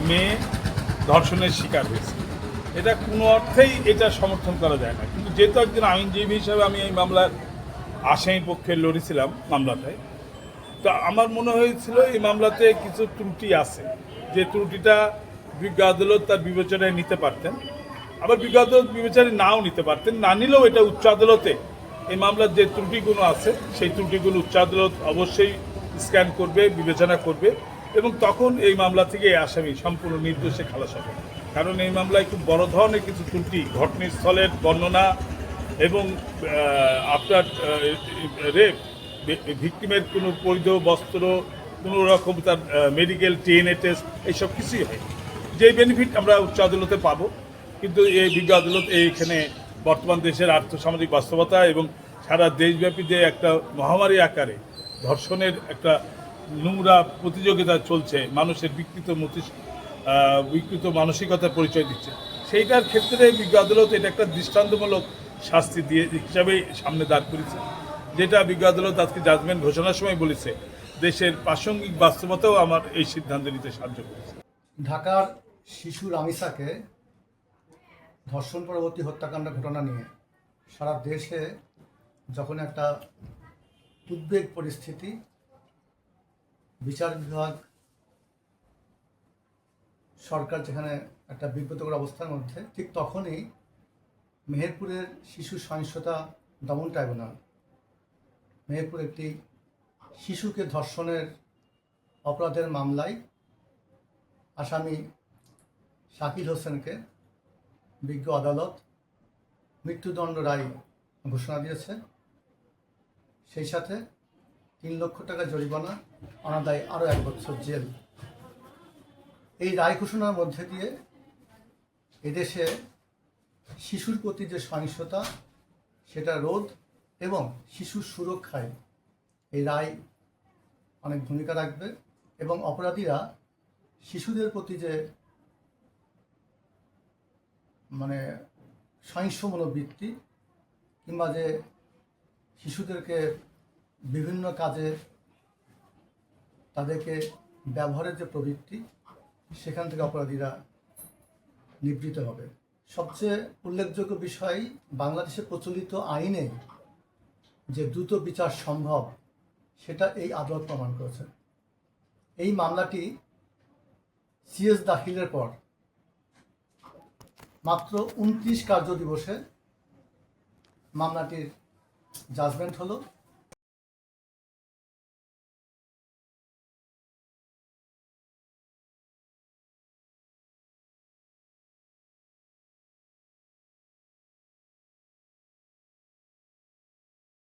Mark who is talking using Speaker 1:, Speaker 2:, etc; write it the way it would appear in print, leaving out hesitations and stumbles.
Speaker 1: মেয়ে ধর্ষণের শিকার হয়েছে। এটা কোনো অর্থেই এটা সমর্থন করা যায় না। কিন্তু যেহেতু একজন আইনজীবী হিসাবে আমি এই মামলার আসামি পক্ষে লড়েছিলাম মামলাটায়, তো আমার মনে হয়েছিল এই মামলাতে কিছু ত্রুটি আছে, যে ত্রুটিটা বিজ্ঞ আদালত তার বিবেচনায় নিতে পারতেন, আবার বিজ্ঞ আদালত বিবেচনায় নাও নিতে পারতেন। না নিলেও এটা উচ্চ আদালতে এই মামলার যে ত্রুটিগুলো আছে সেই ত্রুটিগুলো উচ্চ আদালত অবশ্যই স্ক্যান করবে, বিবেচনা করবে, এবং তখন এই মামলা থেকে এই আসামি সম্পূর্ণ নির্দোষে খালাস হবে। কারণ এই মামলায় খুব বড় ধরনের কিছু ত্রুটি, ঘটনাস্থলের বর্ণনা এবং আপনার রেপ, ভিকটিমের কোনো পরিধেয় বস্ত্র, কোনো রকম তার মেডিকেল ডিএনএ টেস্ট, এইসব কিছুই হয়, যেই বেনিফিট আমরা উচ্চ আদালতে পাবো। কিন্তু এই বিজ্ঞ আদালত এইখানে বর্তমান দেশের আর্থসামাজিক বাস্তবতা এবং সারা দেশব্যাপী যে একটা মহামারী আকারে ধর্ষণের একটা নোংরা প্রতিযোগিতা চলছে, মানুষের বিকৃত মানসিকতার পরিচয় দিচ্ছে, সেইটার ক্ষেত্রে বিজ্ঞ আদালত এটা একটা দৃষ্টান্তমূলক শাস্তি দিয়ে হিসাবে সামনে দাঁড় করেছে, যেটা বিজ্ঞ আদালত আজকে জাজমেন্ট ঘোষণার সময় বলেছে দেশের প্রাসঙ্গিক বাস্তবতাও আমার এই সিদ্ধান্ত নিতে সাহায্য করেছে।
Speaker 2: ঢাকার শিশু রামিসাকে ধর্ষণ পরবর্তী হত্যাকাণ্ড ঘটনা নিয়ে সারা দেশে যখন একটা উদ্বেগ পরিস্থিতি, বিচার বিভাগ, সরকার যেখানে একটা বিব্রতকর অবস্থার মধ্যে, ঠিক তখনই মেহেরপুরের শিশু সহিংসতা দমন ট্রাইব্যুনাল মেহেরপুর একটি শিশুকে ধর্ষণের অপরাধের মামলায় আসামি শাকিল হোসেনকে বিজ্ঞ আদালত মৃত্যুদণ্ড রায় ঘোষণা দিয়েছে। সেই সাথে 3 লক্ষ টাকা জরিমানা, অনাদায়ে আরও 1 বছর জেল। এই রায় ঘোষণার মধ্যে দিয়ে এদেশে শিশুর প্রতি যে সহিংসতা সেটা রোধ এবং শিশুর সুরক্ষায় এই রায় অনেক ভূমিকা রাখবে, এবং অপরাধীরা শিশুদের প্রতি যে সহিংস মনোবৃত্তি কিংবা যে শিশুদেরকে বিভিন্ন কাজে তাদেরকে ব্যবহারের যে প্রবৃত্তি, সেখান থেকে অপরাধীরা নিবৃত হবে। সবচেয়ে উল্লেখযোগ্য বিষয়, বাংলাদেশে প্রচলিত আইনে যে দ্রুত বিচার সম্ভব সেটা এই আদালত প্রমাণ করেছে। এই মামলাটি সিএস দাখিলের পর মাত্র 29 কার্য দিবসে মামলাটির জাজমেন্ট হলো।